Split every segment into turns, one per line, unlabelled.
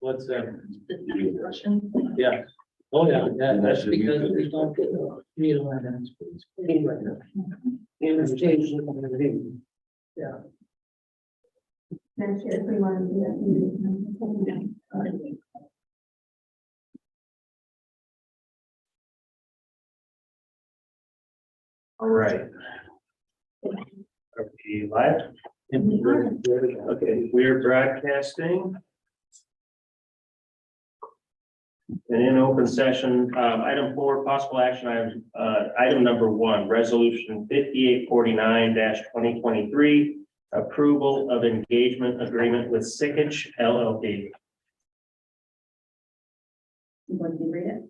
What's that? Yeah. Oh, yeah, that's because we don't get meal items. Yeah.
All right. Are we live? Okay, we are broadcasting. And in open session, item 4, possible action item, item number 1, resolution 5849-2023, approval of engagement agreement with Sikich LLP.
Would you read it?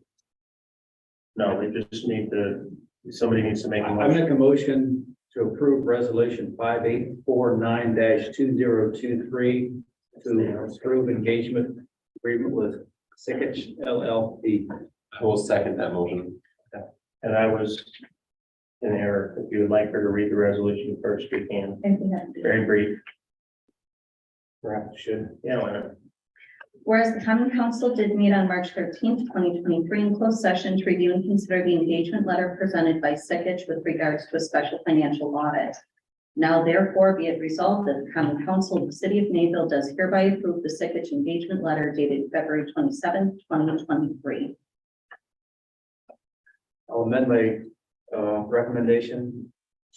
No, we just need to, somebody needs to make a
I
motion.
make a motion to approve resolution 5849-2023 to approve engagement agreement with Sikich LLP.
I will second that motion.
And I was in error. If you would like her to read the resolution first, we can.
I think that's
Very brief. Perhaps should, yeah, why not?
Whereas the common council did meet on March 13th, 2023 in closed session to review and consider the engagement letter presented by Sikich with regards to a special financial audit. Now therefore be it resolved that the common council of the city of Mayville does hereby approve the Sikich engagement letter dated February 27th, 2023.
I'll amend my recommendation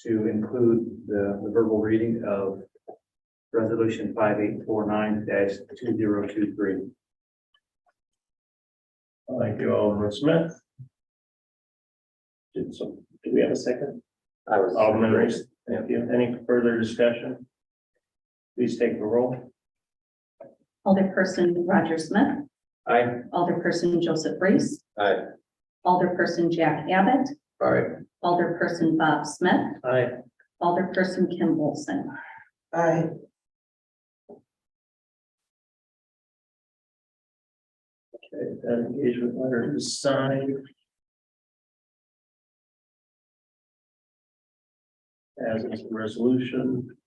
to include the verbal reading of resolution 5849-2023.
Thank you, Alderman Smith. Do we have a second?
I was.
Alderman Reese, thank you. Any further discussion? Please take the roll.
Alderperson Roger Smith,
Aye.
Alderperson Joseph Reese,
Aye.
Alderperson Jack Abbott,
All right.
Alderperson Bob Smith,
Aye.
Alderperson Kim Olson.
Aye.
Okay, that engagement letter is signed. As is the resolution.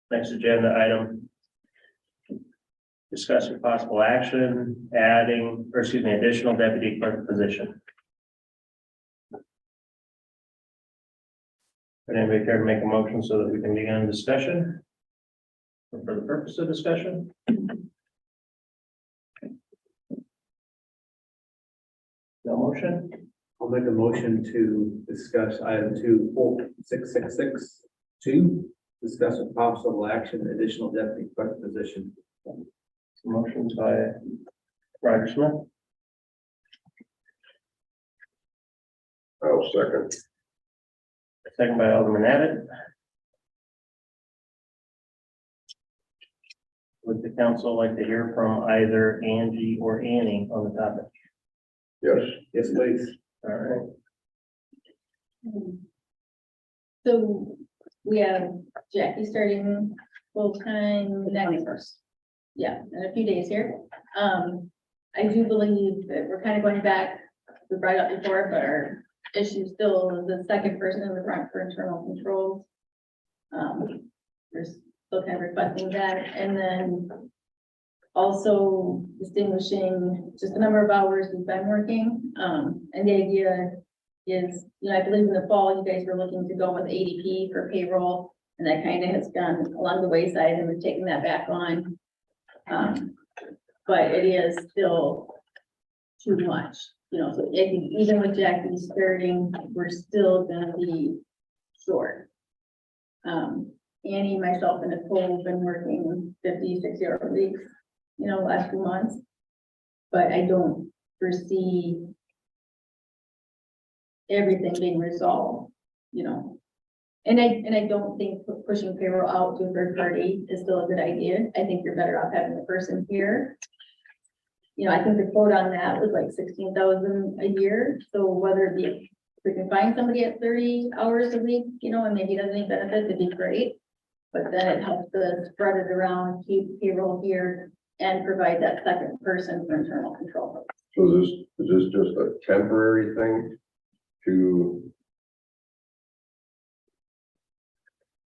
Next agenda item. Discuss with possible action, adding, or excuse me, additional deputy clerk position. Would anybody care to make a motion so that we can begin discussion? Or for the purpose of discussion? No motion?
I'll make a motion to discuss item 24666 discuss with possible action additional deputy clerk position.
Motion by Roger Smith.
I'll second.
Second by Alderman Abbott. Would the council like to hear from either Angie or Annie on the topic?
Yes.
Yes, please.
All right.
So we have Jackie starting full-time next,
21st.
yeah, in a few days here. I do believe that we're kind of going back, we brought it up before, but our issue still is the second person in the front for internal controls. We're still kind of requesting that, and then also distinguishing just the number of hours we've been working. And the idea is, you know, I believe in the fall, you guys were looking to go with ADP for payroll, and that kind of has gone along the wayside, and we're taking that back on. But it is still too much, you know, so I think even with Jackie starting, we're still gonna be short. Annie, myself, and Nicole have been working 50, 60-hour weeks, you know, last few months. But I don't foresee everything being resolved, you know. And I don't think pushing payroll out to a third party is still a good idea. I think you're better off having the person here. You know, I think the quote on that was like 16,000 a year. So whether it be, if we can find somebody at 30 hours a week, you know, and maybe doesn't need benefits, it'd be great. But then it helps to spread it around, keep payroll here, and provide that second person for internal control.
So is this just a temporary thing to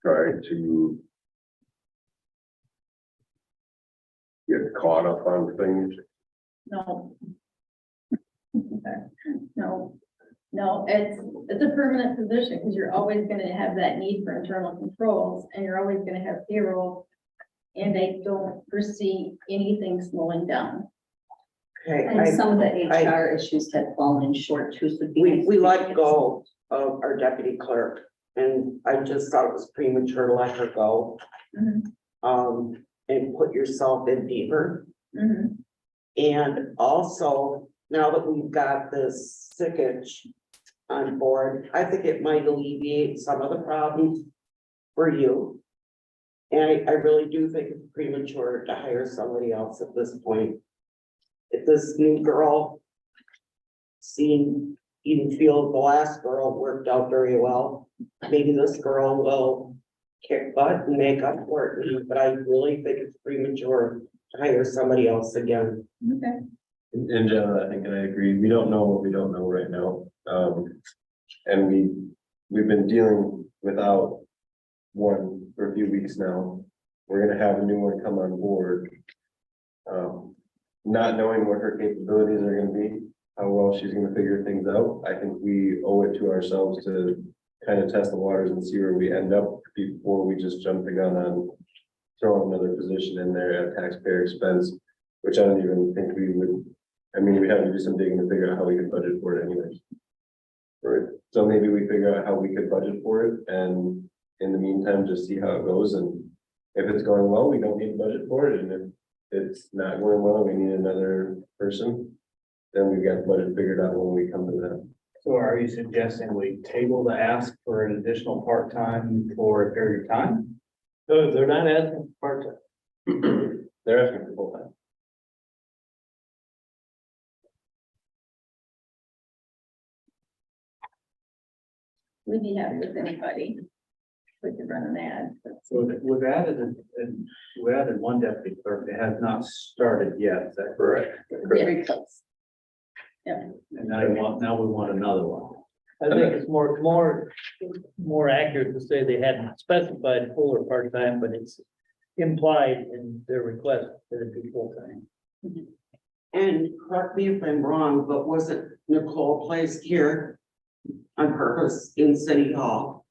try to get caught up on things?
No. Okay. No, it's a permanent position, because you're always gonna have that need for internal controls, and you're always gonna have payroll. And I don't foresee anything slowing down.
Okay,
And some of the HR issues have fallen short too, so. it'd be nice
we
to
let
get
go of our deputy clerk, and I just thought it was premature to let her go.
Mhm.
And put yourself in deeper.
Mhm.
And also, now that we've got this sickage on board, I think it might alleviate some of the problems for you. And I really do think it's premature to hire somebody else at this point. If this new girl even feel the last girl worked out very well, maybe this girl will kick butt and make up for it, but I really think it's premature to hire somebody else again.
Okay.
In general, I think, and I agree, we don't know what we don't know right now. And we've been dealing without one for a few weeks now. We're gonna have a new one come on board. Not knowing what her capabilities are gonna be, how well she's gonna figure things out, I think we owe it to ourselves to kind of test the waters and see where we end up before we just jump the gun on throwing another position in there at taxpayer expense, which I don't even think we would. I mean, we'd have to do some digging to figure out how we could budget for it anyways. Right, so maybe we figure out how we could budget for it, and in the meantime, just see how it goes, and if it's going well, we don't need to budget for it, and if it's not going well, we need another person, then we've got the budget figured out when we come to that.
So are you suggesting we table the ask for an additional part-time for a period of time?
No, they're not asking for part-time.
They're asking for full time.
We'd be happy with anybody. We could run an ad.
So we've added, we added one deputy clerk that has not started yet, is that correct?
Very close.
And now we want another one.
I think it's more accurate to say they hadn't specified full or part-time, but it's implied in their request that it be full-time.
And correct me if I'm wrong, but wasn't Nicole placed here on purpose in City Hall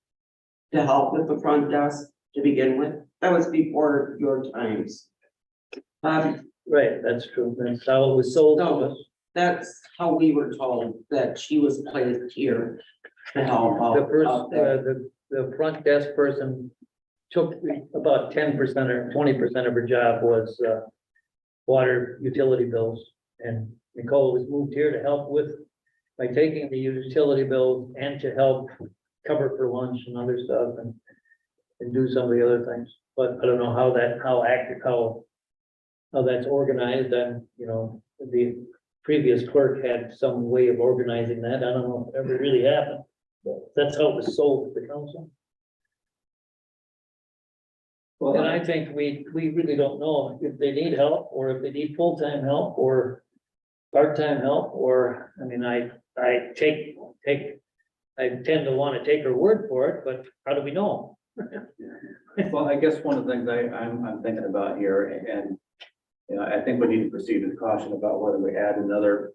to help with the front desk to begin with? That was before your times.
Right, that's true. That's how it was sold to us.
That's how we were told that she was placed here to help
The first,
out there.
the front desk person took about 10% or 20% of her job was, water utility bills. And Nicole was moved here to help with, by taking the utility bills and to help cover for lunch and other stuff and do some of the other things. But I don't know how that's organized, and, you know, the previous clerk had some way of organizing that. I don't know if it ever really happened. But that's how it was sold to the council.
Well,
And I think we really don't know if they need help, or if they need full-time help, or part-time help, or, I mean, I tend to want to take her word for it, but how do we know?
Well, I guess one of the things I'm thinking about here, and, you know, I think we need to proceed with caution about whether we add another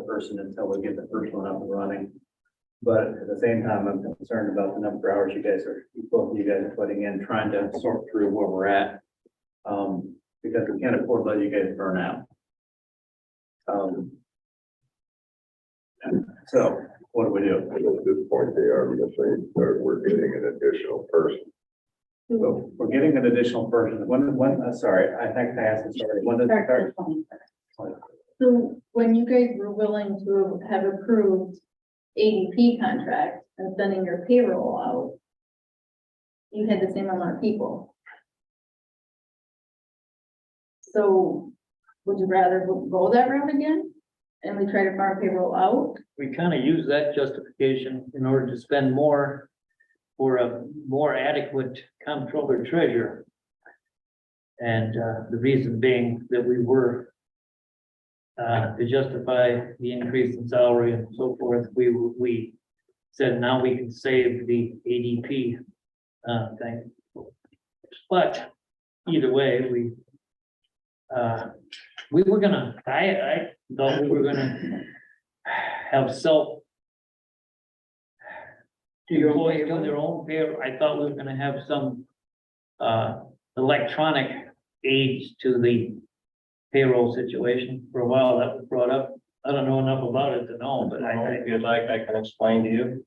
person until we get the first one up and running. But at the same time, I'm concerned about the number of hours both of you guys are putting in, trying to sort through where we're at. Because we can't afford to let you guys burn out. So what do we do?
At this point, they are missing, we're getting an additional person.
So we're getting an additional person. Sorry, I think I asked this already. When does it
Start
start?
the 23rd.
So when you guys were willing to have approved ADP contract and sending your payroll out, you had the same amount of people. So would you rather go that route again? And we try to farm payroll out?
We kind of use that justification in order to spend more for a more adequate comptroller treasurer. And the reason being that we were to justify the increase in salary and so forth, we said now we can save the ADP thing. But either way, we were gonna, I thought we were gonna have employees do their own pay. I thought we were gonna have some electronic aids to the payroll situation. For a while that was brought up. I don't know enough about it to know, but
If you'd like, I can explain to you.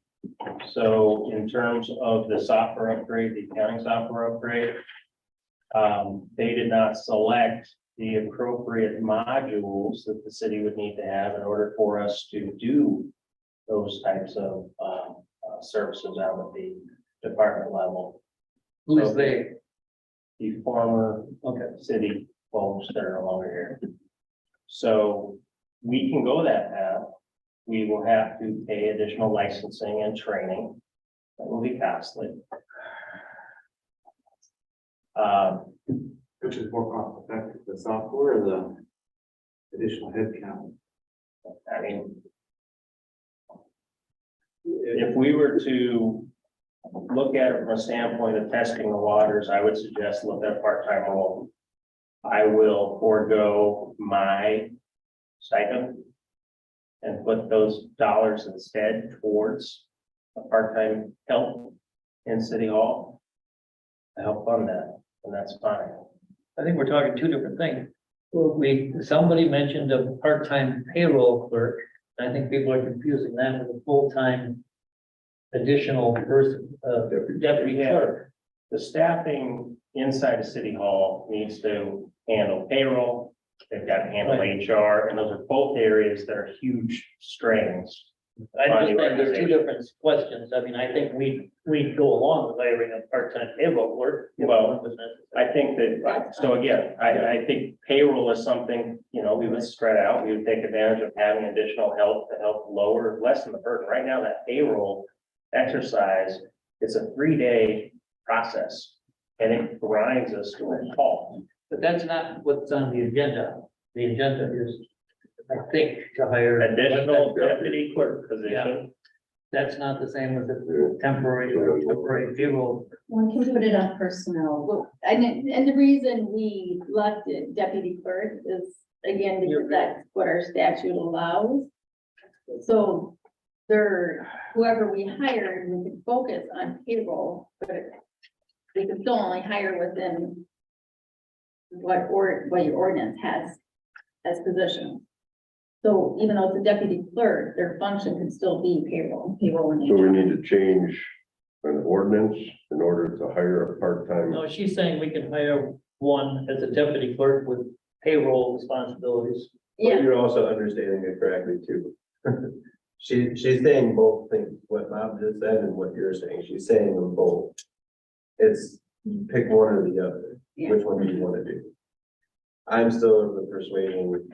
So in terms of the software upgrade, the accounting software upgrade, they did not select the appropriate modules that the city would need to have in order for us to do those types of services out at the department level.
who's they?
The former
Okay.
city folks that are no longer here. So we can go that path. We will have to pay additional licensing and training. That will be costly.
Which is more cost effective, the software or the additional headcount?
I mean, if we were to look at it from a standpoint of testing the waters, I would suggest look at part-time role. I will forego my stipend and put those dollars instead towards a part-time help in City Hall to help fund that, and that's fine.
I think we're talking two different things. Somebody mentioned a part-time payroll clerk. I think people are confusing that with a full-time additional person, deputy clerk.
The staffing inside of City Hall needs to handle payroll. They've got to handle HR, and those are both areas that are huge strains.
I just think there's two different questions. I mean, I think we'd go along with hiring a part-time payroll clerk. if
Well,
one was necessary.
I think that, so again, I think payroll is something, we would spread out. We would take advantage of having additional help to help lessen the burden. Right now, that payroll exercise, it's a 3-day process, and it grinds us to a halt.
But that's not what's on the agenda. The agenda is, I think, to hire.
Additional deputy clerk position.
That's not the same as a temporary payroll.
One can put it on personnel.
Well, and the reason we left it deputy clerk is, again, because that's what our statute allows. So whoever we hired, we could focus on payroll, but we could still only hire within what your ordinance has as positions. So even though it's a deputy clerk, their function can still be payroll and
So we
HR.
need to change an ordinance in order to hire a part-time.
No, she's saying we can hire one as a deputy clerk with payroll responsibilities.
But
Yeah,
you're also understanding it correctly too. She's saying both things, what Bob just said and what you're saying. She's saying them both. It's pick one or the other.
Yeah.
Which one do you want to do? I'm still of the persuasion.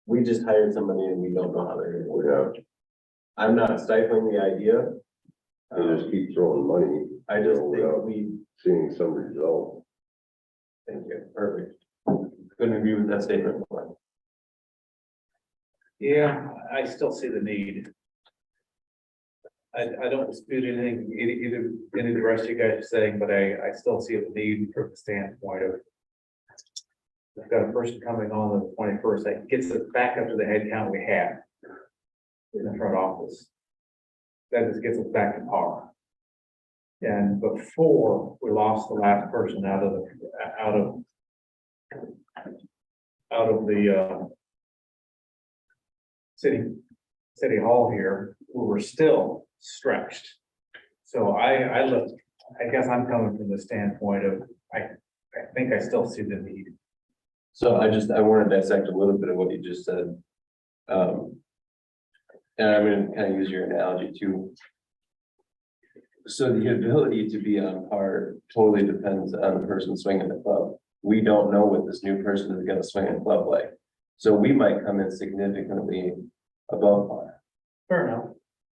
We just hired somebody and we don't know how they're gonna work. I'm not stifling the idea.
They just keep throwing money,
I just think we,
seeing some result.
thank you, perfect. Couldn't agree with that statement more.
Yeah, I still see the need. I don't dispute anything, either any of the rest of you guys are saying, but I still see the need from the standpoint of. We've got a person coming on the 21st, that gets us back up to the head count we had. In the front office. That just gets us back to par. And before we lost the last person out of the city hall here, we were still stretched. So I guess I'm coming from the standpoint of, I think I still see the need.
So I want to dissect a little bit of what you just said. And I'm gonna kind of use your analogy too. So the ability to be on par totally depends on the person swinging the club. We don't know what this new person is gonna swing a club like. So we might come in significantly above par.
Fair enough.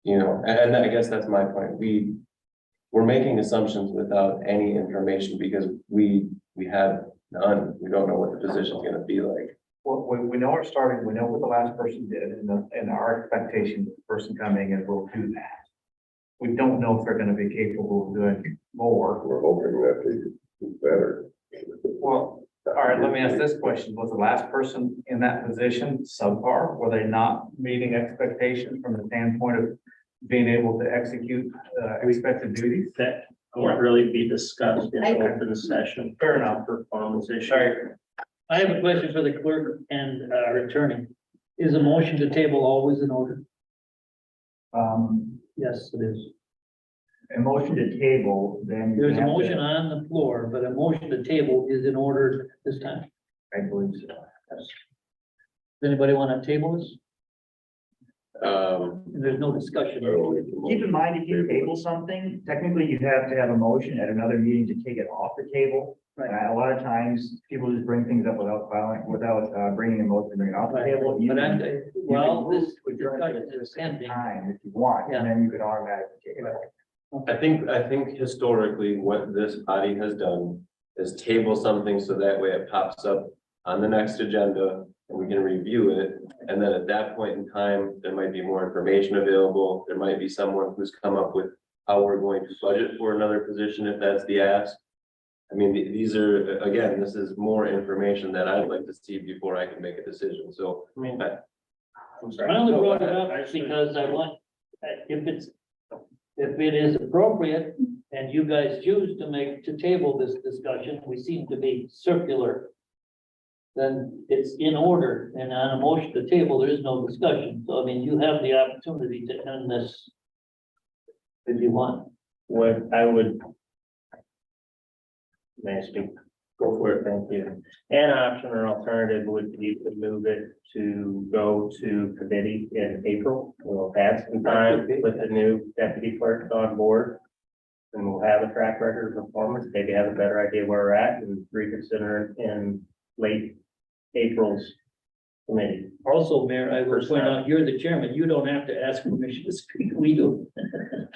You know, and I guess that's my point. We're making assumptions without any information because we have none. We don't know what the position's gonna be like.
Well, we know we're starting, we know what the last person did, and our expectation, the person coming in will do that. We don't know if they're gonna be capable of doing more.
We're hoping that they do better.
Well, all right, let me ask this question. Was the last person in that position subpar? Were they not meeting expectations from the standpoint of being able to execute, expected duties?
That won't really be discussed in open session.
Fair enough.
Performance issue.
Sorry.
I have a question for the clerk and our attorney. Is a motion to table always in order? Yes, it is.
A motion to table, then. you
There's a
have to-
motion on the floor, but a motion to table is in order this time.
I believe so.
Does anybody want to table this? There's no discussion.
Keep in mind, if you table something, technically you have to have a motion at another meeting to take it off the table.
Right.
A lot of times, people just bring things up without bringing a motion to bring it off the table. You
But
can-
I'm,
you
well,
can move
this
to adjourn it
discussion
to a
is
second
pending.
time if you want,
Yeah.
and then you can automatically take it off.
I think historically what this body has done is table something so that way it pops up on the next agenda and we can review it. And then at that point in time, there might be more information available. There might be someone who's come up with how we're going to budget for another position if that's the ask. I mean, these are, again, this is more information that I'd like to see before I can make a decision. So
I mean, I'm sorry.
I only
Go
brought it
ahead.
up
I should-
because I want, if it is appropriate and you guys choose to table this discussion, we seem to be circular. Then it's in order, and on a motion to table, there is no discussion. So I mean, you have the opportunity to end this if you want.
What I would. May I speak? Go for it, thank you. An option or alternative would be to move it to go to committee in April. We'll have some time with the new deputy clerk on board. And we'll have a track record of performance, maybe have a better idea where we're at and reconsider it in late April's committee.
Also, Mayor, I will point out, you're the chairman. You don't have to ask permission to speak. We do.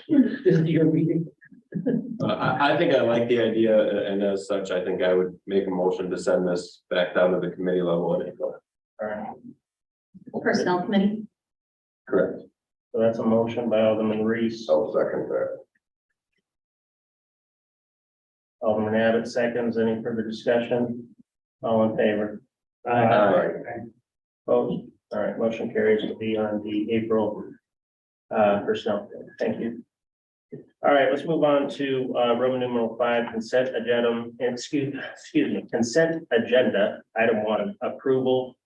This is your meeting.
I think I like the idea, and as such, I think I would make a motion to send this back down to the committee level in April.
All right,
Personnel committee,
Correct.
so that's a motion by Alderman Reese.
I'll second that.
Alderman Abbott seconds. Any further discussion? All in favor? Opposed? All right, motion carries to be on the April personnel. Thank you. All right, let's move on to Roman numeral 5, consent agenda, excuse me, consent agenda, item 1, approval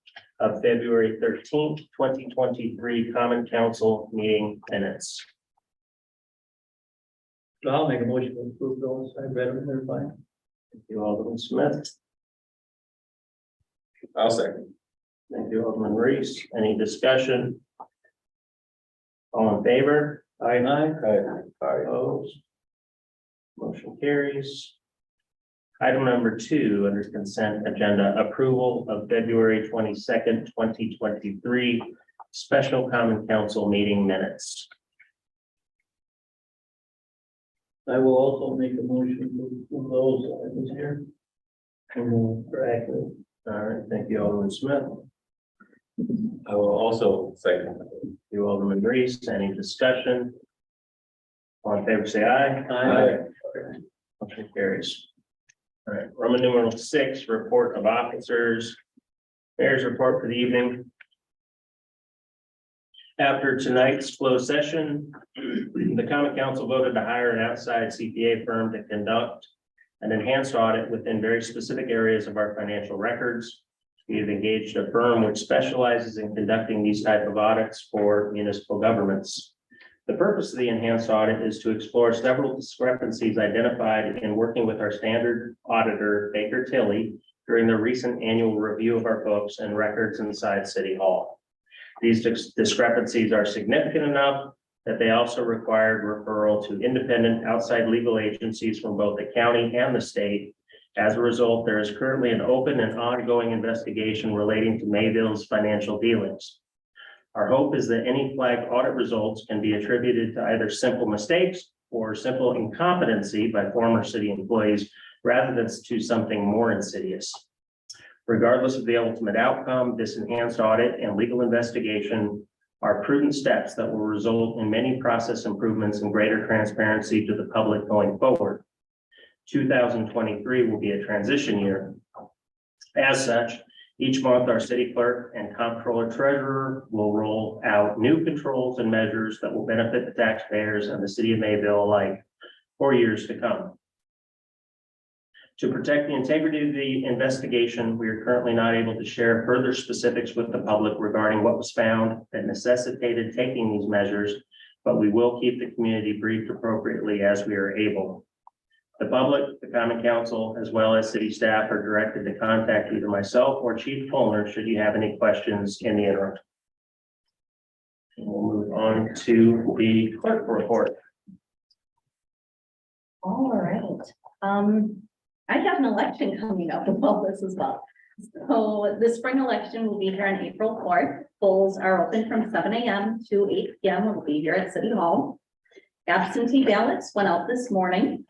of February 13th, 2023 Common Council meeting minutes.
So I'll make a motion to approve those. I read them, they're fine.
Thank you, Alderman Smith.
I'll second.
Thank you, Alderman Reese. Any discussion? All in favor?
Aye.
Opposed? Motion carries. Item number 2, under consent agenda, approval of February 22nd, 2023 special common council meeting minutes.
I will also make a motion to approve those items here. Correct.
All right, thank you, Alderman Smith.
I will also second.
Thank you, Alderman Reese. Any discussion? All in favor, say aye.
Aye.
Motion carries. All right, Roman numeral 6, report of officers. Mayor's report for the evening. After tonight's closed session, the common council voted to hire an outside CPA firm to conduct an enhanced audit within very specific areas of our financial records. We have engaged a firm which specializes in conducting these type of audits for municipal governments. The purpose of the enhanced audit is to explore several discrepancies identified in working with our standard auditor, Baker Tilly, during the recent annual review of our books and records inside City Hall. These discrepancies are significant enough that they also required referral to independent outside legal agencies from both the county and the state. As a result, there is currently an open and ongoing investigation relating to Mayville's financial dealings. Our hope is that any flagged audit results can be attributed to either simple mistakes or simple incompetency by former city employees rather than to something more insidious. Regardless of the ultimate outcome, this enhanced audit and legal investigation are prudent steps that will result in many process improvements and greater transparency to the public going forward. 2023 will be a transition year. As such, each month, our city clerk and comptroller treasurer will roll out new controls and measures that will benefit the taxpayers and the city of Mayville alike for years to come. To protect the integrity of the investigation, we are currently not able to share further specifics with the public regarding what was found that necessitated taking these measures, but we will keep the community briefed appropriately as we are able. The public, the common council, as well as city staff are directed to contact either myself or Chief Colner should you have any questions in the interim. We'll move on to the clerk report.
All right. I have an election coming up with all this as well. So the spring election will be here on April 4th. Polls are open from 7 a.m. to 8 p.m. We'll be here at City Hall. Absentee ballots went out this morning.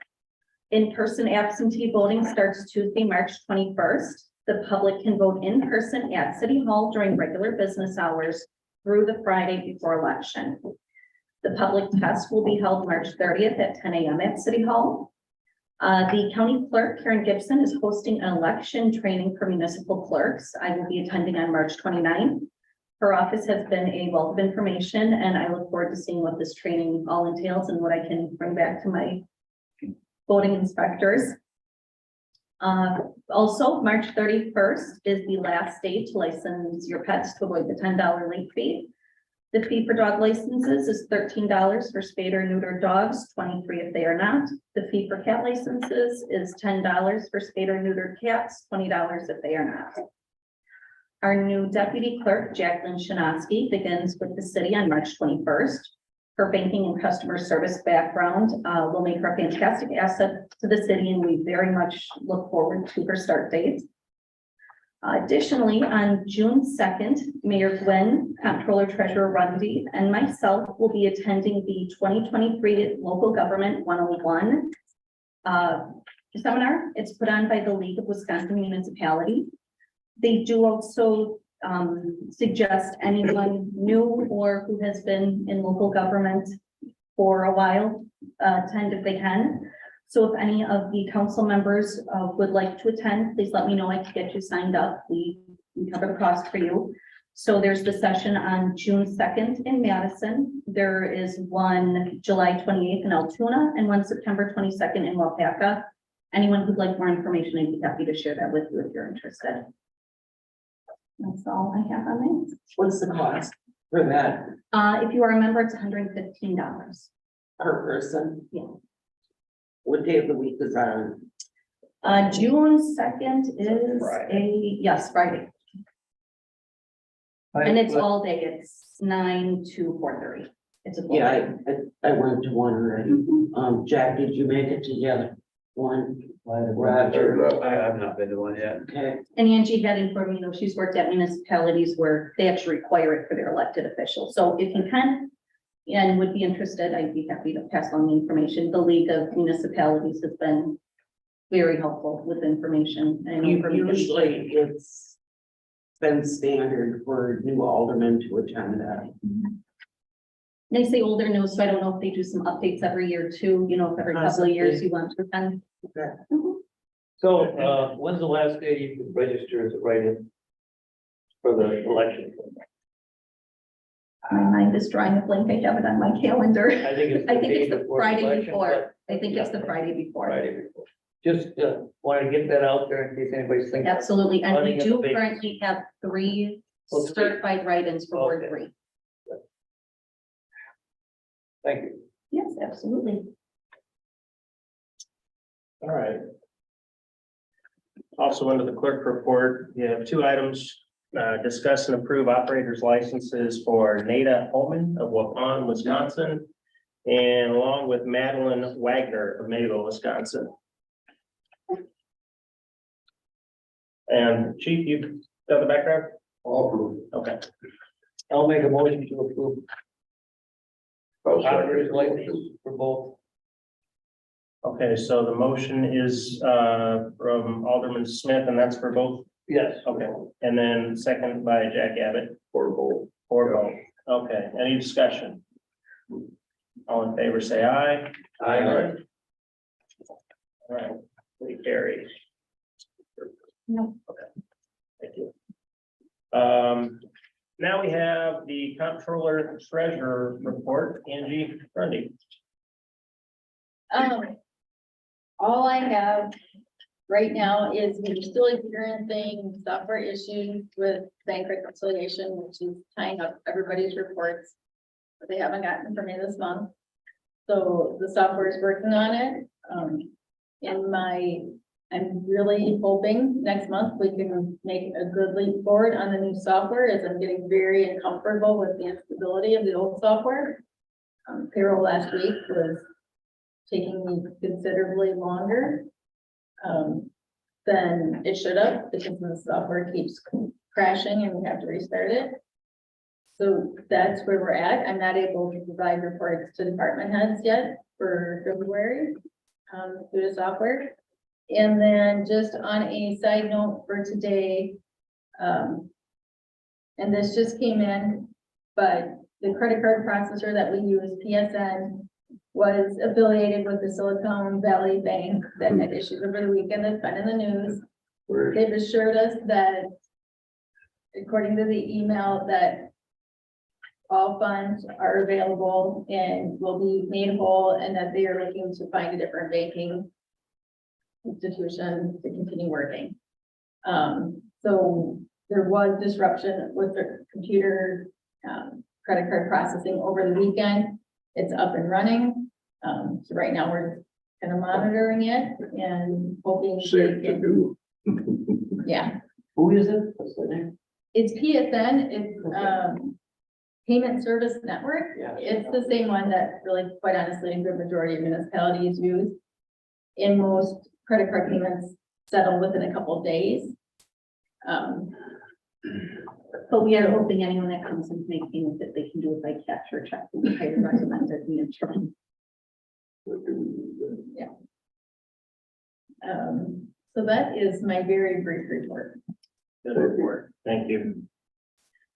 In-person absentee voting starts Tuesday, March 21st. The public can vote in person at City Hall during regular business hours through the Friday before election. The public test will be held March 30th at 10 a.m. at City Hall. The county clerk, Karen Gibson, is hosting an election training for municipal clerks. I will be attending on March 29th. Her office has been a wealth of information, and I look forward to seeing what this training all entails and what I can bring back to my voting inspectors. Also, March 31st is the last day to license your pets to avoid the $10 late fee. The fee for dog licenses is $13 for spayed or neutered dogs, $23 if they are not. The fee for cat licenses is $10 for spayed or neutered cats, $20 if they are not. Our new deputy clerk, Jacqueline Shanoski, begins with the city on March 21st. Her banking and customer service background will make her a fantastic asset to the city, and we very much look forward to her start date. Additionally, on June 2nd, Mayor Gwen, Comptroller Treasurer Rundy, and myself will be attending the 2023 Local Government 101 seminar. It's put on by the League of Wisconsin Municipalities. They do also suggest anyone new or who has been in local government for a while attend if they can. So if any of the council members would like to attend, please let me know. I can get you signed up. We cover the cost for you. So there's the session on June 2nd in Madison. There is one July 28th in Altoona and one September 22nd in Wapaka. Anyone who'd like more information, I'd be happy to share that with you if you're interested. That's all I have on that.
What's the cost for that
If you are a member, it's $115.
per person?
Yeah.
What day of the week is that on?
June 2nd is Friday. And it's all day. It's 9 to 4:30. It's a full
Yeah,
day.
I went to one already. Jack, did you make it to the other one? Roger,
I have not been to one yet.
okay.
And Angie had informed me, she's worked at municipalities where they actually require it for their elected officials. So if you can and would be interested, I'd be happy to pass on the information. The League of Municipalities has been very helpful with information. And
Usually it's been standard for new aldermen to attend that.
They say older news, so I don't know if they do some updates every year too, if every couple of years you want to attend.
Okay.
So, when's the last day you can register as a write-in for the election?
My mind is drawing a blank. I have it on my calendar.
I think it's.
I think it's the Friday
election,
before. I think it's
Yeah.
the Friday before.
Friday before. Just, want to get that out there in case anybody's thinking.
Absolutely. And we
Running
do
a big-
currently have 3
Oh, 3.
certified write-ins for Ward
Okay.
3.
Thank you.
Yes, absolutely.
All right. Also under the clerk report, you have 2 items. Discuss and approve operators licenses for Nada Holman of Waupun, Wisconsin, and along with Madeline Wagner of Mayville, Wisconsin. And Chief, you got the background?
All approved.
Okay.
I'll make a motion to approve
I'll second
operator's
the
license
motion.
for both.
Okay, so the motion is from Alderman Smith, and that's for both.
Yes.
Okay, and then second by Jack Abbott
For both.
for both. Okay, any discussion? All in favor, say aye.
Aye.
All right, we carry.
No.
Okay, thank you. Now we have the comptroller treasurer report, Angie Grundy.
All I have right now is we're still experiencing software issues with bank reconciliation, which is tying up everybody's reports. But they haven't gotten from me this month. So the software is working on it. I'm really hoping next month we can make a good leap forward on the new software, as I'm getting very uncomfortable with the instability of the old software. Payroll last week was taking me considerably longer than it should have, because the software keeps crashing and we have to restart it. So that's where we're at. I'm not able to provide reports to department heads yet for February through the software. And then just on a side note for today, and this just came in, but the credit card processor that we use, PSN, was affiliated with the Silicon Valley Bank that had issues over the weekend that's been in the news. They've assured us that, according to the email, that all funds are available and will be made whole, and that they are looking to find a different banking institution to continue working. So there was disruption with the computer credit card processing over the weekend. It's up and running. So right now we're kind of monitoring it and hoping.
Safe to do.
Yeah,
Who is it? What's the name?
it's PSN, it's Payment Service Network.
Yeah.
It's the same one that really, quite honestly, a good majority of municipalities use. In most credit card payments settle within a couple of days.
But we are hoping anyone that comes in to make payments, that they can do it by cash or check. We highly recommend it. The insurance.
So that is my very brief report.
Good report, thank you.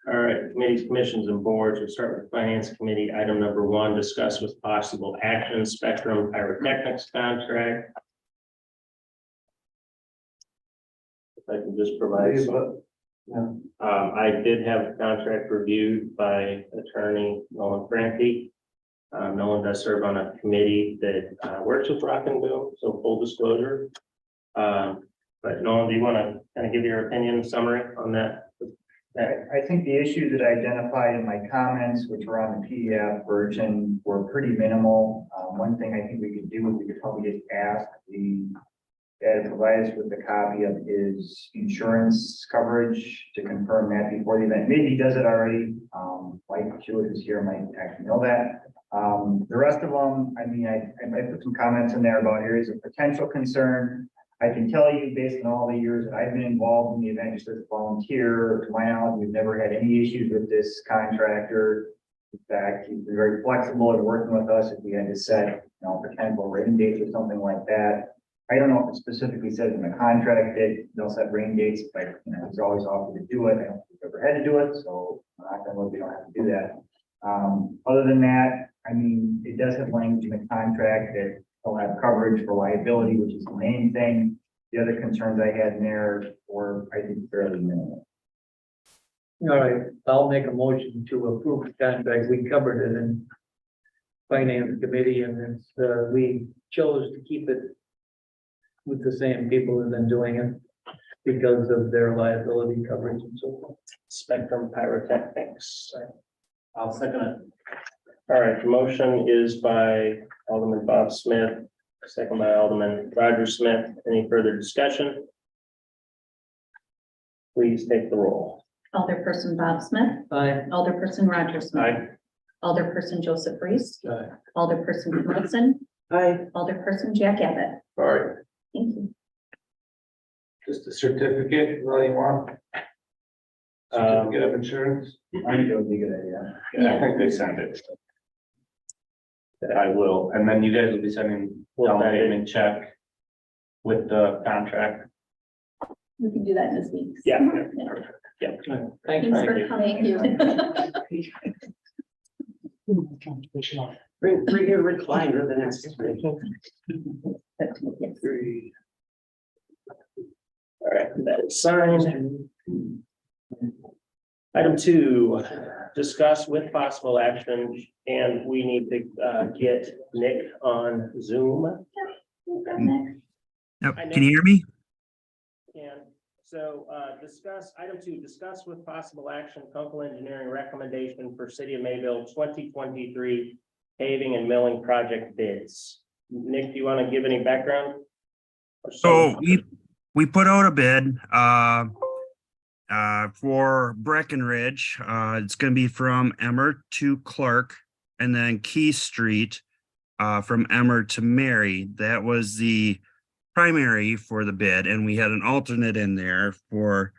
All right, committees, commissions, and boards. We'll start with Finance Committee. Item number 1, discuss with possible action Spectrum Pyrotechnics contract. If I can just provide some. I did have a contract reviewed by attorney Nolan Franke. Nolan does serve on a committee that works with Rock and Boom, so full disclosure. But Nolan, do you want to kind of give your opinion summary on that?
I think the issues that I identified in my comments, which were on the PDF version, were pretty minimal. One thing I think we could do, we could probably just ask the guy to provide us with a copy of his insurance coverage to confirm that before the event. Maybe he does it already. Mike Jewett, who's here, might actually know that. The rest of them, I mean, I put some comments in there about areas of potential concern. I can tell you, based on all the years that I've been involved in the event, just as a volunteer, to my knowledge, we've never had any issues with this contractor. In fact, he's been very flexible in working with us if we had to set, potential rain dates or something like that. I don't know if it specifically says in the contract that they'll set rain dates, but, he's always offered to do it. I don't think we've ever had to do it, so I'm not gonna, we don't have to do that. Other than that, I mean, it does have language in the contract that they'll have coverage for liability, which is the main thing. The other concerns I had in there were, I think, fairly minimal.
All right, I'll make a motion to approve the contract. We covered it in Finance Committee, and it's, we chose to keep it with the same people who've been doing it because of their liability coverage and so forth.
Spectrum Pyrotechnics.
I'll second it.
All right, the motion is by Alderman Bob Smith, second by Alderman Roger Smith. Any further discussion? Please take the roll.
Alderperson Bob Smith,
Aye.
Alderperson Roger Smith, Alderperson Joseph Reese,
Aye.
Alderperson Wilson, Alderperson Jack Abbott.
All right,
Thank you.
Just a certificate, really want?
Certificate of insurance?
I think it would be a good idea.
Yeah, I think they sent it. I will, and then you guys will be sending down payment check with the contract.
We can do that this week.
Yeah.
Thanks,
Thanks
Frank.
for coming.
Thank you.
Bring your recliner the next week.
All right, that is signed. Item 2, discuss with possible action, and we need to get Nick on Zoom.
Yep.
I know.
Can you hear me?
And so, item 2, discuss with possible action, Kunkel Engineering recommendation for City of Mayville 2023 paving and milling project bids. Nick, do you want to give any background?
So we put out a bid for Breckenridge. It's going to be from Emmer to Clark, and then Key Street from Emmer to Mary. That was the primary for the bid, and we had an alternate in there for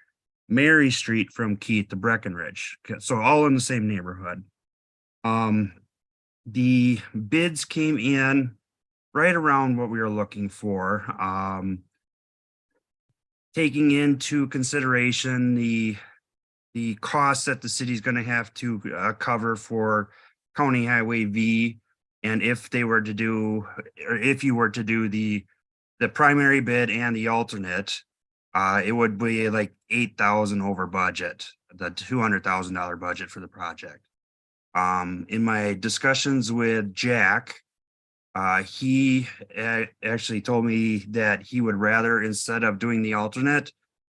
Mary Street from Key to Breckenridge. So all in the same neighborhood. The bids came in right around what we were looking for. Taking into consideration the costs that the city's going to have to cover for County Highway V, and if they were to do, or if you were to do the primary bid and the alternate, it would be like 8,000 over budget, the $200,000 budget for the project. In my discussions with Jack, he actually told me that he would rather, instead of doing the alternate,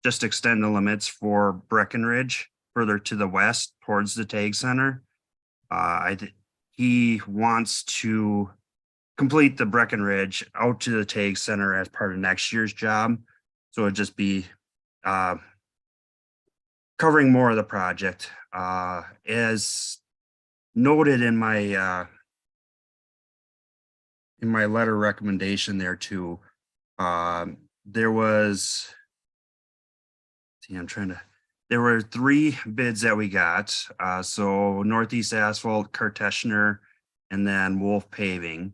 just extend the limits for Breckenridge further to the west towards the TAG Center. He wants to complete the Breckenridge out to the TAG Center as part of next year's job. So it'd just be covering more of the project. As noted in my letter recommendation there too, there were 3 bids that we got. So Northeast Asphalt, Karteschner, and then Wolf Paving.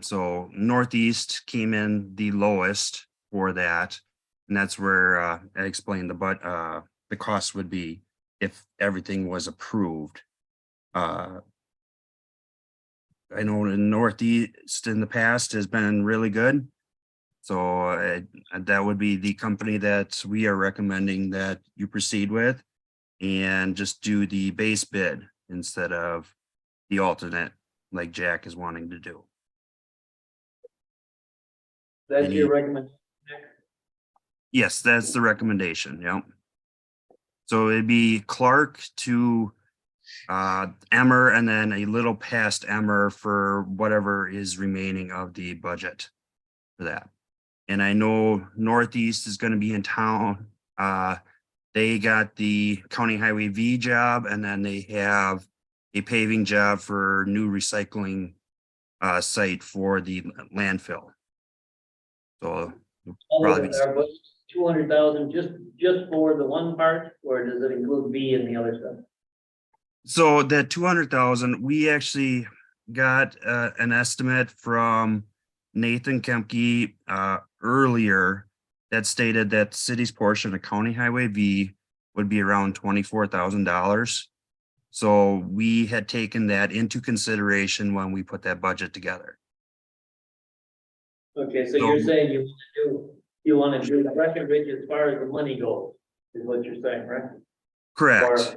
So Northeast came in the lowest for that, and that's where I explained the cost would be if everything was approved. I know in Northeast in the past has been really good. So that would be the company that we are recommending that you proceed with, and just do the base bid instead of the alternate like Jack is wanting to do.
That's your recommendation.
Yes, that's the recommendation. Yep. So it'd be Clark to Emmer, and then a little past Emmer for whatever is remaining of the budget for that. And I know Northeast is going to be in town. They got the County Highway V job, and then they have a paving job for new recycling site for the landfill. So probably
200,000 just for the one part, or does it include B and the other stuff?
so that 200,000, we actually got an estimate from Nathan Kemke earlier that stated that the city's portion of County Highway V would be around $24,000. So we had taken that into consideration when we put that budget together.
Okay, so you're saying you want to do Breckenridge as far as the money goes, is what you're saying, right?
Correct.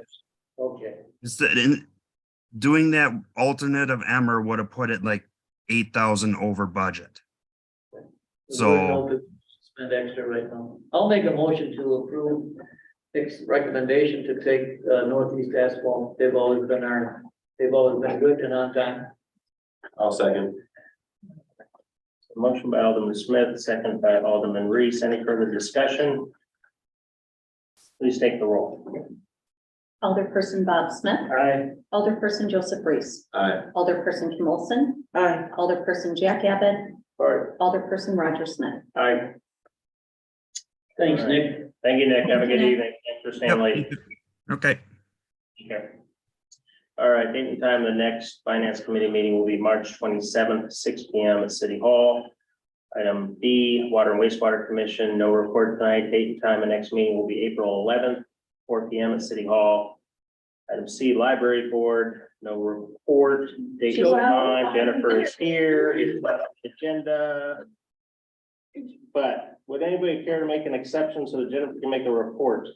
Okay.
Doing that alternate of Emmer would have put it like 8,000 over budget. So
Spend extra right now. I'll make a motion to approve Nick's recommendation to take Northeast Asphalt. They've always been good and on time.
I'll second.
Motion by Alderman Smith, second by Alderman Reese. Any further discussion? Please take the roll.
Alderperson Bob Smith,
Aye.
Alderperson Joseph Reese,
Aye.
Alderperson Kim Olson,
Aye.
Alderperson Jack Abbott,
Or,
Alderperson Roger Smith.
Aye.
thanks, Nick.
Thank you, Nick. Have a good evening. Thanks for staying late.
Okay,
Okay. All right, date and time, the next finance committee meeting will be March 27th, 6 P.M. at City Hall. Item B, Water and Wastewater Commission, no report tonight. Date and time, the next meeting will be April 11th, 4 P.M. at City Hall. Item C, Library Board, no report. Date and time, Jennifer is here. It's on the agenda. But would anybody care to make an exception so that Jennifer can make a report?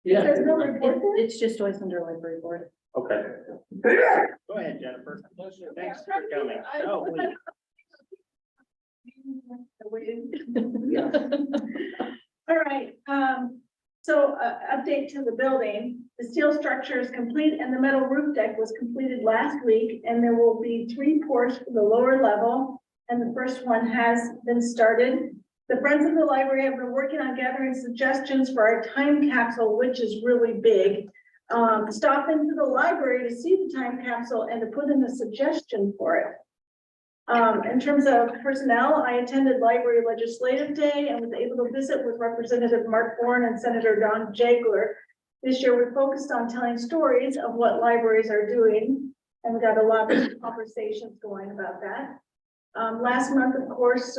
Yeah.
There's no report there?
It's just always under library board.
Okay. Go ahead, Jennifer. Thanks for coming. Oh, please.
All right, so, update to the building. The steel structure is complete and the metal roof deck was completed last week, and there will be 3 pours for the lower level. And the first one has been started. The Friends of the Library have been working on gathering suggestions for our time capsule, which is really big. Stop into the library to see the time capsule and to put in a suggestion for it. In terms of personnel, I attended Library Legislative Day and was able to visit with Representative Mark Bourne and Senator Don Jagler. This year, we focused on telling stories of what libraries are doing, and we got a lot of conversations going about that. Last month, of course,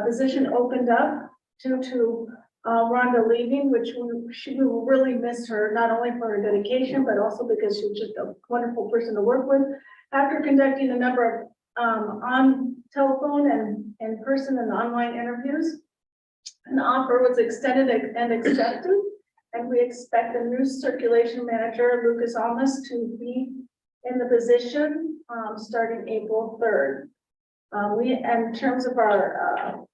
position opened up to Rhonda leaving, which we will really miss her, not only for her dedication, but also because she was just a wonderful person to work with. After conducting a number of on telephone and in person and online interviews, an offer was extended and accepted, and we expect the new circulation manager, Lucas Almas, to be in the position starting April 3rd. In terms of our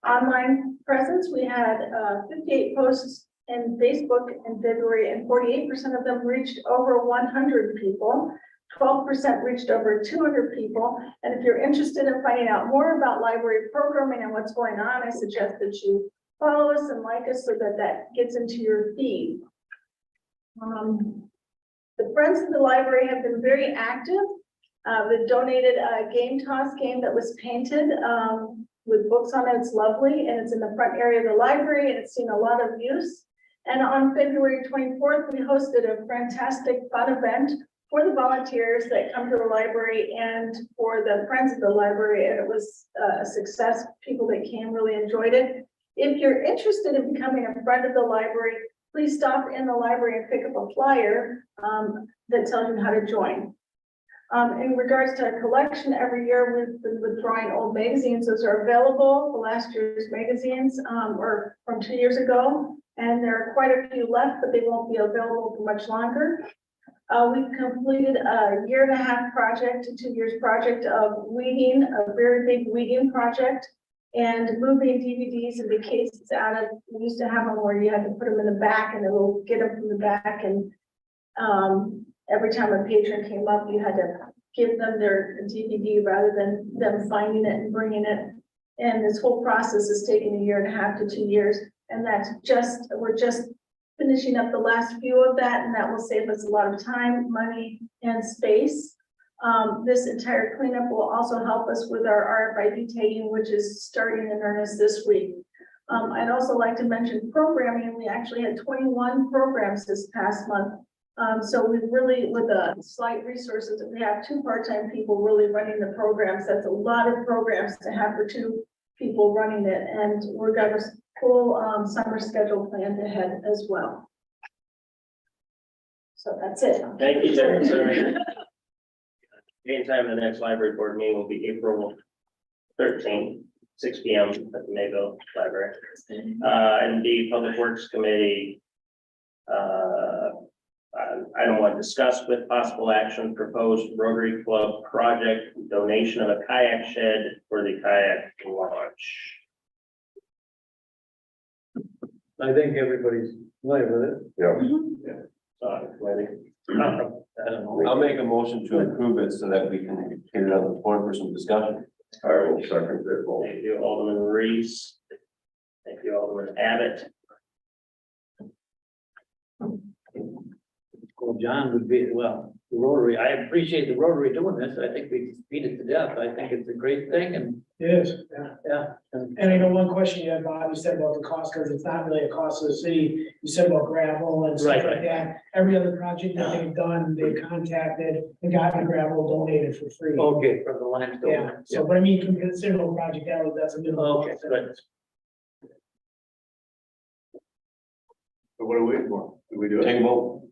online presence, we had 58 posts in Facebook in February, and 48% of them reached over 100 people. 12% reached over 200 people. And if you're interested in finding out more about library programming and what's going on, I suggest that you follow us and like us so that that gets into your feed. The Friends of the Library have been very active. They donated a game toss game that was painted with books on it. It's lovely, and it's in the front area of the library, and it's seen a lot of use. And on February 24th, we hosted a fantastic fun event for the volunteers that come to the library and for the Friends of the Library, and it was a success. People that came really enjoyed it. If you're interested in becoming a friend of the library, please stop in the library and pick up a flyer that tells you how to join. In regards to our collection, every year we've been withdrawing old magazines. Those are available. The last year's magazines or from 2 years ago, and there are quite a few left, but they won't be available for much longer. We've completed a 1.5 project, 2 years project of weeding, a very big weeding project, and moving DVDs into cases out of, we used to have them where you had to put them in the back and it will get them from the back, and every time a patron came up, you had to give them their DVD rather than them finding it and bringing it. And this whole process has taken 1.5 to 2 years, and we're just finishing up the last few of that, and that will save us a lot of time, money, and space. This entire cleanup will also help us with our RFID tagging, which is starting in earnest this week. I'd also like to mention programming. We actually had 21 programs this past month. So we really, with the slight resources, we have 2 part-time people really running the programs. That's a lot of programs to have for 2 people running it, and we're got a full summer schedule planned ahead as well. So that's it.
Thank you, Jennifer. Date and time of the next library board meeting will be April 13th, 6 P.M. at the Mayville Library. And the Public Works Committee, item 1, discuss with possible action proposed Rotary Club project donation of a kayak shed for the kayak launch.
I think everybody's familiar with it.
Yeah.
Ready?
I don't know.
I'll make a motion to approve it so that we can get it on the floor for some discussion.
I will second that motion.
Thank you, Alderman Reese. Thank you, Alderman Abbott.
Well, John would be, well, the Rotary, I appreciate the Rotary doing this. I think we beat it to death. I think it's a great thing, and
It is, yeah.
Yeah.
And I know one question you had, Bob, you said about the cost, because it's not really a cost of the city. You said about gravel and stuff
Right,
like that. Every other project that they've done, they've contacted and gotten gravel donated for free.
Okay, from the limestone.
Yeah, so, but I mean, consider a project that's a minimum.
Okay, good.
So what are we waiting for? Do we do
Take
it?
a vote.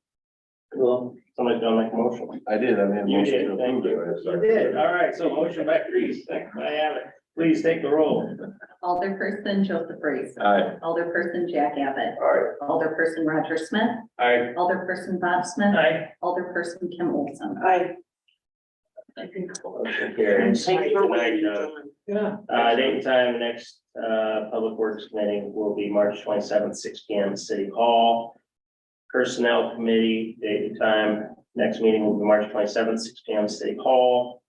Well,
Somebody's gonna make a motion.
I did, I mean.
You did, thank you. You did, all right, so motion by Reese, second by Abbott. Please take the roll.
Alderperson Joseph Reese.
Aye.
Alderperson Jack Abbott.
All right.
Alderperson Roger Smith.
I,
Alderperson Bob Smith.
aye.
Alderperson Kim Olson.
Motion carries.
Thank you for
Tonight,
waiting,
uh,
John.
Date and time, next, Public Works Committee will be March 27th, 6 P.M. City Hall. Personnel Committee, date and time, next meeting will be March 27th, 6 P.M. City Hall.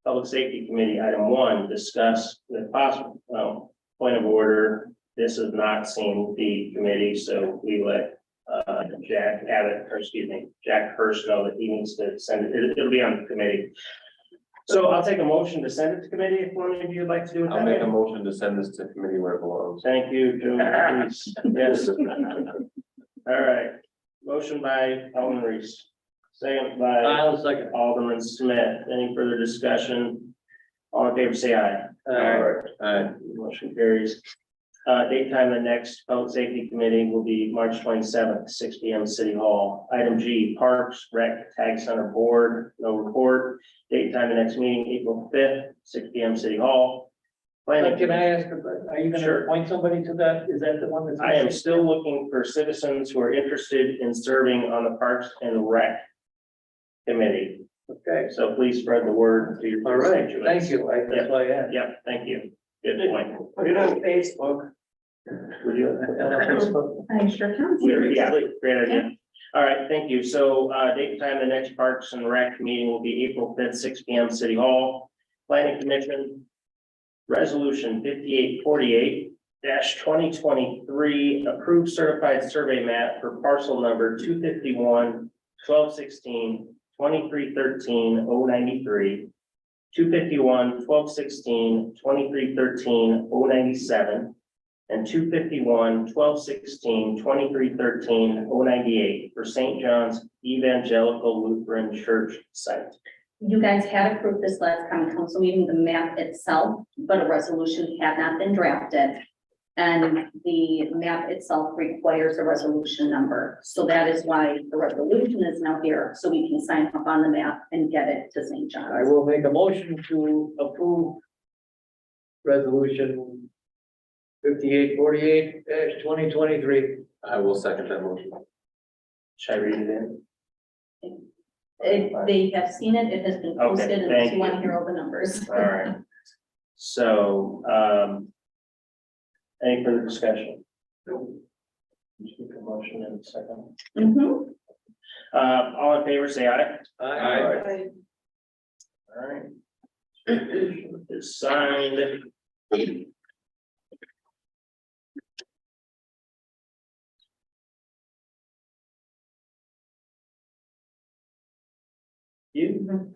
Public Safety Committee, item 1, discuss the possible, point of order. This is not seen the committee, so we let, Jack Abbott, or excuse me, Jack Hurst know that he needs to send it. It'll be on the committee. So I'll take a motion to send it to committee if one of you would like to do it.
I'll
that
make a
way.
motion to send this to committee where it belongs.
Thank you, Joe. Reese. Yes. All right, motion by Alderman Reese, second by
I'll second.
Alderman Smith. Any further discussion? All in favor, say aye.
Aye.
Motion carries. Date time, the next Public Safety Committee will be March 27th, 6 P.M. City Hall. Item G, Parks, Rec, Tag Center Board, no report. Date time, the next meeting, April 5th, 6 P.M. City Hall. Planning
Can I ask, are you gonna
Sure.
appoint somebody to that? Is that the one that's?
I am still looking for citizens who are interested in serving on the Parks and Rec Committee.
Okay,
So please spread the word to your
all right,
constituents.
thank you. That's why I asked.
Yep, thank you. Good point.
Put it on Facebook.
Would you put that on Facebook?
I sure can.
Yeah, great idea. All right, thank you. So, date and time, the next Parks and Rec meeting will be April 5th, 6 P.M. City Hall. Planning Commission, Resolution 5848 2023, approved certified survey map for parcel number 251-1216-2313-093, 251-1216-2313-097, and 251-1216-2313-098 for St. John's Evangelical Lutheran Church site.
You guys had approved this last common council meeting, the map itself, but a resolution had not been drafted. And the map itself requires a resolution number. So that is why the resolution is now here, so we can sign up on the map and get it to St.
I
John's.
will make a motion to approve resolution 5848-2023.
I will second that motion.
Should I read it in?
They have seen it, it has been
Okay,
posted,
thank
unless you
you.
want to hear all the numbers.
All right. So, any further discussion? Just make a motion in a second.
Mhm.
All in favor, say aye.
Aye.
All right. It's signed. You.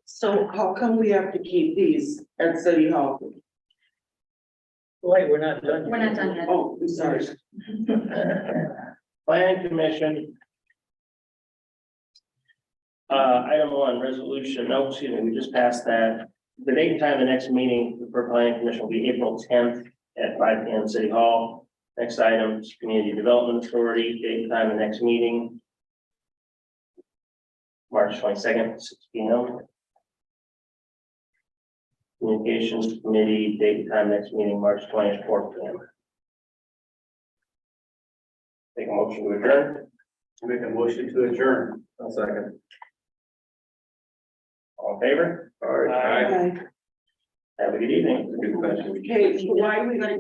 So how come we have to keep these at City Hall?
Wait, we're not done.
We're not done yet.
Oh, I'm sorry.
Planning Commission. Item 1, resolution, no, excuse me, we just passed that. The date and time of the next meeting for Planning Commission will be April 10th at 5 P.M. City Hall. Next item is Community Development Authority, date and time of the next meeting. March 22nd, 6 P.M. Communications Committee, date and time next meeting, March 20th, 4 P.M. Take a motion to adjourn.
make a motion to adjourn.
I'll second.
All in favor?
All right.
Aye.
Have a good evening.
Good question.
Okay, so why are we gonna